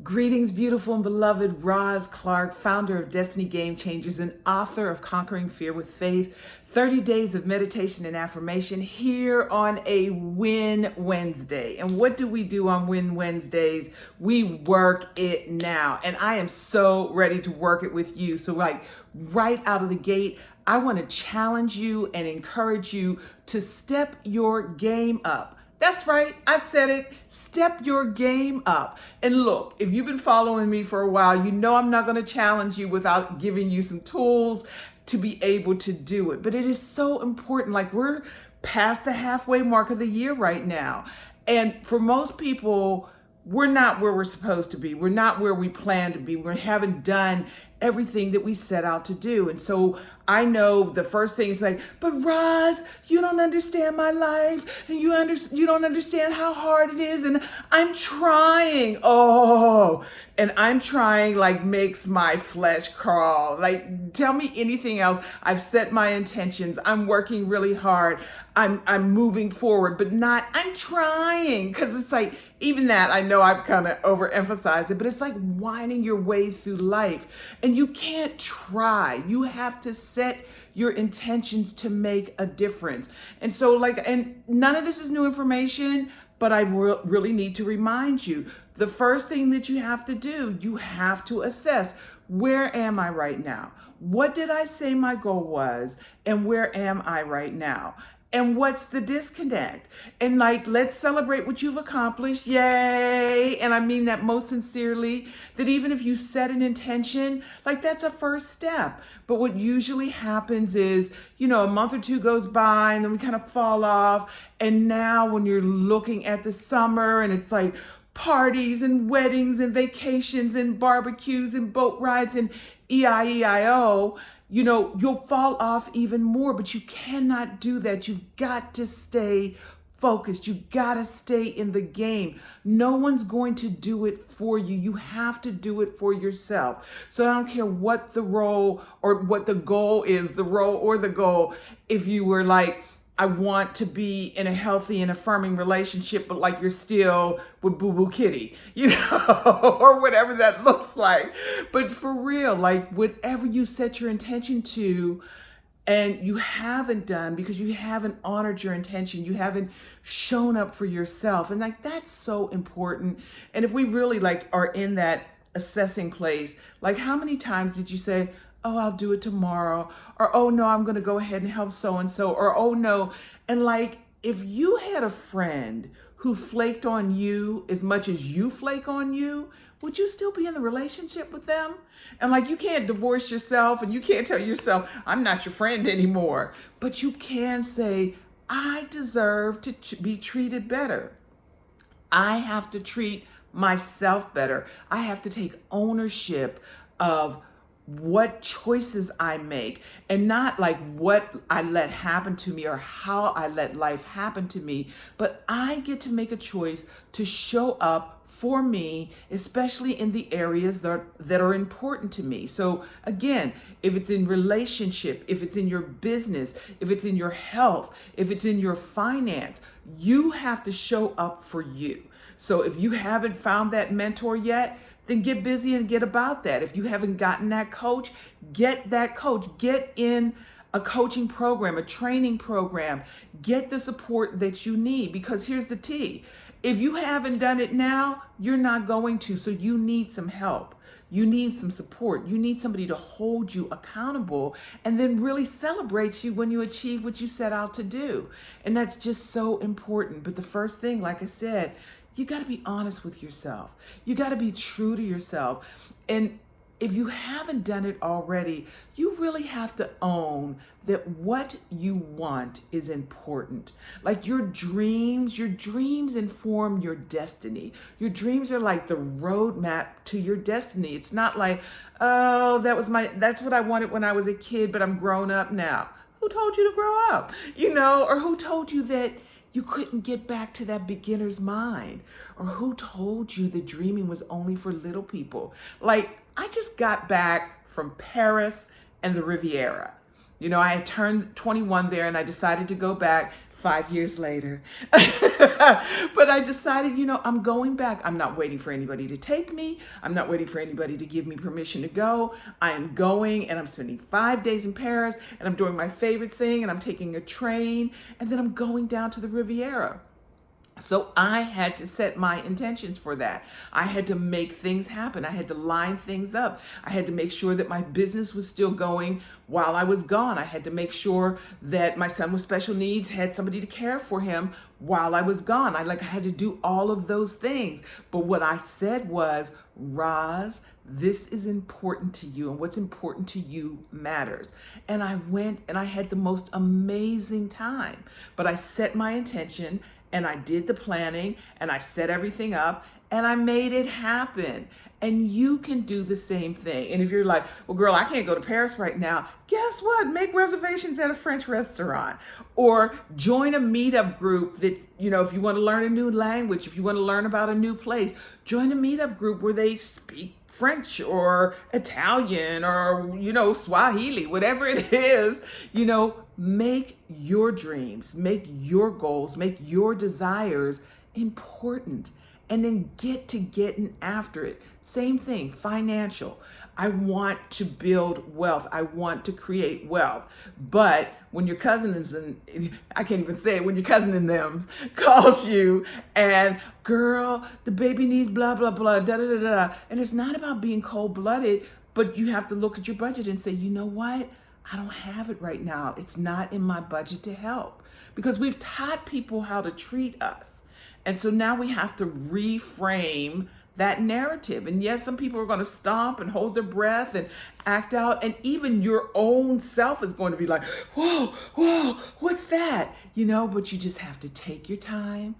Greetings, beautiful and beloved Roz Clark, founder of Destiny Game Changers and author of Conquering Fear with Faith, 30 Days of Meditation and Affirmation here on a Win Wednesday. And what do we do on Win Wednesdays? We work it now. And I am so ready to work it with you. So right out of the gate, I want to challenge you and encourage you to step your game up. That's right, I said it. Step your game up. And look, if you've been following me for a while, you know I'm not going to challenge you without giving you some tools to be able to do it. But it is so important. Like, we're past the halfway mark of the year right now. And for most people, we're not where we're supposed to be. We're not where we plan to be. We haven't done everything that we set out to do. And so I know the first thing is like, but Roz, you don't understand my life, and you don't understand how hard it is, and I'm trying. And I'm trying like makes my flesh crawl. Like, tell me anything else. I've set my intentions. I'm working really hard. I'm moving forward, but not I'm trying, because it's like, even that, I know I've kind of overemphasized it, but it's like winding your way through life. And you can't try. You have to set your intentions to make a difference. And so and none of this is new information, but I really need to remind you, the first thing that you have to do, you have to assess, where am I right now? What did I say my goal was? And where am I right now? And what's the disconnect? And let's celebrate what you've accomplished. Yay. And I mean that most sincerely, that even if you set an intention, that's a first step. But what usually happens is, a month or two goes by and then we kind of fall off. And now when you're looking at the summer and it's like parties and weddings and vacations and barbecues and boat rides and EIEIO, you'll fall off even more, but you cannot do that. You've got to stay focused. You got to stay in the game. No one's going to do it for you. You have to do it for yourself. So I don't care what the role or what the goal is, the role or the goal. If you were like, I want to be in a healthy and affirming relationship, but you're still with Boo Boo Kitty, or whatever that looks like. But for real, whatever you set your intention to and you haven't done because you haven't honored your intention, you haven't shown up for yourself. And that's so important. And if we really are in that assessing place, how many times did you say, oh, I'll do it tomorrow, or oh no, I'm going to go ahead and help so-and-so, or oh no. And if you had a friend who flaked on you as much as you flake on you, would you still be in the relationship with them? And you can't divorce yourself and you can't tell yourself, I'm not your friend anymore. But you can say, I deserve to be treated better. I have to treat myself better. I have to take ownership of what choices I make, and not what I let happen to me or how I let life happen to me, but I get to make a choice to show up for me, especially in the areas that are important to me. So again, if it's in relationship, if it's in your business, if it's in your health, if it's in your finance, you have to show up for you. So if you haven't found that mentor yet, then get busy and get about that. If you haven't gotten that coach, get that coach. Get in a coaching program, a training program. Get the support that you need, because here's the T. If you haven't done it now, you're not going to. So you need some help. You need some support. You need somebody to hold you accountable and then really celebrate you when you achieve what you set out to do. And that's just so important. But the first thing, like I said, you got to be honest with yourself. You got to be true to yourself. And if you haven't done it already, you really have to own that what you want is important. Your dreams inform your destiny. Your dreams are like the roadmap to your destiny. It's not like, oh, that's what I wanted when I was a kid, but I'm grown up now. Who told you to grow up? Or who told you that you couldn't get back to that beginner's mind? Or who told you that dreaming was only for little people? I just got back from Paris and the Riviera. I had turned 21 there and I decided to go back 5 years later. But I decided, I'm going back. I'm not waiting for anybody to take me. I'm not waiting for anybody to give me permission to go. I am going, and I'm spending 5 days in Paris, and I'm doing my favorite thing, and I'm taking a train, and then I'm going down to the Riviera. So I had to set my intentions for that. I had to make things happen. I had to line things up. I had to make sure that my business was still going while I was gone. I had to make sure that my son with special needs had somebody to care for him while I was gone. I had to do all of those things. But what I said was, Roz, this is important to you, and what's important to you matters. And I went and I had the most amazing time. But I set my intention, and I did the planning, and I set everything up, and I made it happen. And you can do the same thing. And if you're like, well, girl, I can't go to Paris right now, guess what? Make reservations at a French restaurant, or join a meetup group that, if you want to learn a new language, if you want to learn about a new place, join a meetup group where they speak French or Italian or, Swahili, whatever it is. Make your dreams, make your goals, make your desires important, and then getting after it. Same thing, financial. I want to build wealth. I want to create wealth. But when your cousin I can't even say it, when your cousin and them calls you and, girl, the baby needs blah, blah, blah, da, da, da, da. And it's not about being cold-blooded, but you have to look at your budget and say, you know what? I don't have it right now. It's not in my budget to help, because we've taught people how to treat us. And so now we have to reframe that narrative. And yes, some people are going to stomp and hold their breath and act out. And even your own self is going to be like, whoa, what's that? But you just have to take your time,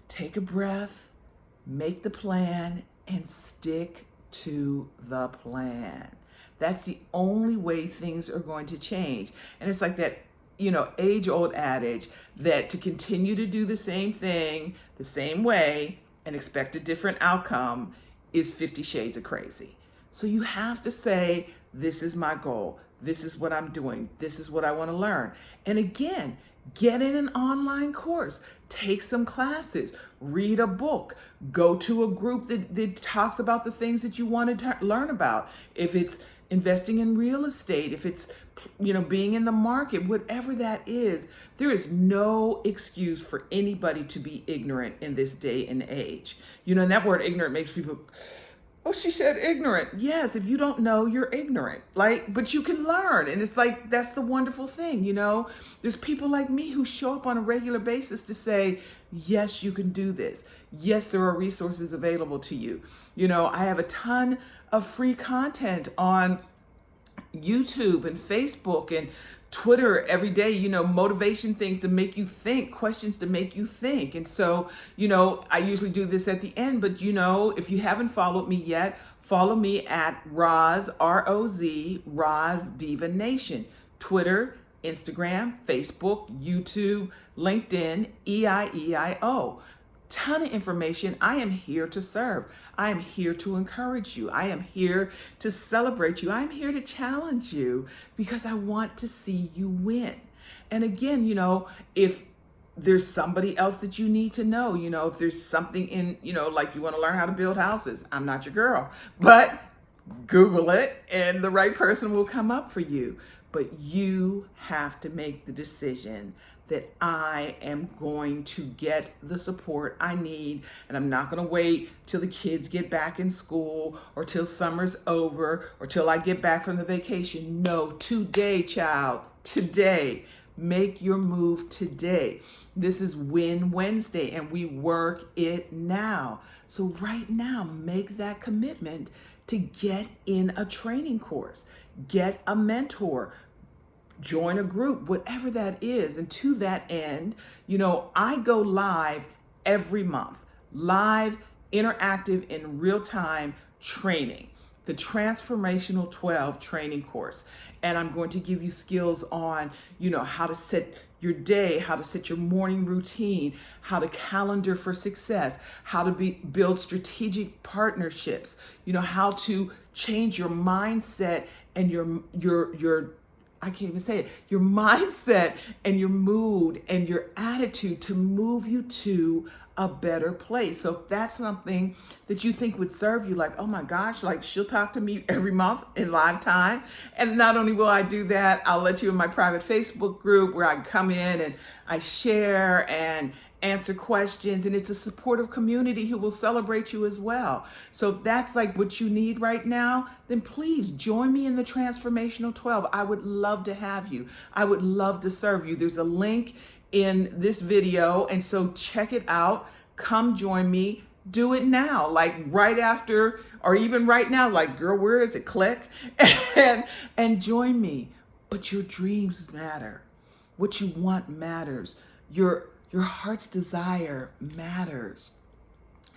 take a breath, make the plan, and stick to the plan. That's the only way things are going to change. And it's like that, age-old adage that to continue to do the same thing the same way and expect a different outcome is 50 shades of crazy. So you have to say, this is my goal. This is what I'm doing. This is what I want to learn. And again, get in an online course, take some classes, read a book, go to a group that talks about the things that you want to learn about. If it's investing in real estate, if it's, being in the market, whatever that is, there is no excuse for anybody to be ignorant in this day and age. And that word ignorant makes people, oh, she said ignorant. Yes, if you don't know, you're ignorant. But you can learn. And it's like, that's the wonderful thing, There's people like me who show up on a regular basis to say, yes, you can do this. Yes, there are resources available to you. I have a ton of free content on YouTube and Facebook and Twitter every day, motivation things to make you think, questions to make you think. And so, I usually do this at the end, but if you haven't followed me yet, follow me at Roz, R-O-Z, Roz Diva Nation. Twitter, Instagram, Facebook, YouTube, LinkedIn, EIEIO. Ton of information. I am here to serve. I am here to encourage you. I am here to celebrate you. I'm here to challenge you because I want to see you win. And again, if there's somebody else that you need to know, if there's something in, like you want to learn how to build houses, I'm not your girl, but Google it and the right person will come up for you. But you have to make the decision that I am going to get the support I need, and I'm not going to wait till the kids get back in school or till summer's over or till I get back from the vacation. No, today, child, today. Make your move today. This is Win Wednesday, and we work it now. So right now, make that commitment to get in a training course, get a mentor, join a group, whatever that is. And to that end, I go live every month, live, interactive, in real time training, the Transformational 12 training course. And I'm going to give you skills on, how to set your day, how to set your morning routine, how to calendar for success, how to build strategic partnerships, how to change your mindset and your I can't even say it, your mindset and your mood and your attitude to move you to a better place. So if that's something that you think would serve you, like, oh my gosh, like she'll talk to me every month in live time. And not only will I do that, I'll let you in my private Facebook group where I come in and I share and answer questions, and it's a supportive community who will celebrate you as well. So if that's like what you need right now, then please join me in the Transformational 12. I would love to have you. I would love to serve you. There's a link in this video, and so check it out. Come join me. Do it now, like right after, or even right now, like, girl, where is it? Click and join me. But your dreams matter. What you want matters. Your heart's desire matters.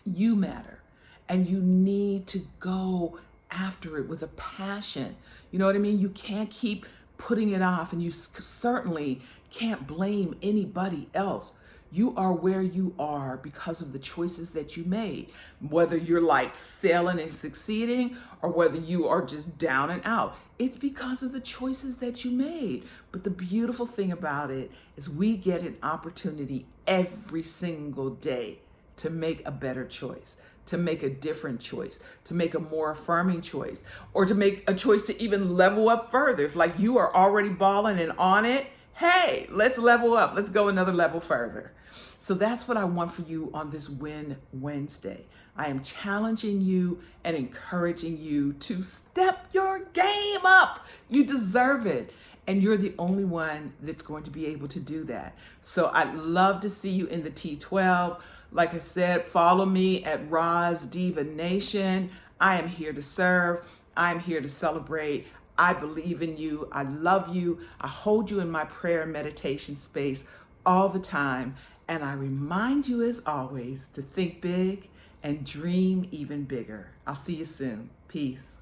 You matter. And you need to go after it with a passion. You know what I mean? You can't keep putting it off, and you certainly can't blame anybody else. You are where you are because of the choices that you made. Whether you're like sailing and succeeding, or whether you are just down and out, it's because of the choices that you made. But the beautiful thing about it is we get an opportunity every single day to make a better choice, to make a different choice, to make a more affirming choice, or to make a choice to even level up further. If like you are already balling and on it, hey, let's level up. Let's go another level further. So that's what I want for you on this Win Wednesday. I am challenging you and encouraging you to step your game up. You deserve it. And you're the only one that's going to be able to do that. So I'd love to see you in the T12. Like I said, follow me at Roz Diva Nation. I am here to serve. I'm here to celebrate. I believe in you. I love you. I hold you in my prayer and meditation space all the time. And I remind you, as always, to think big and dream even bigger. I'll see you soon. Peace.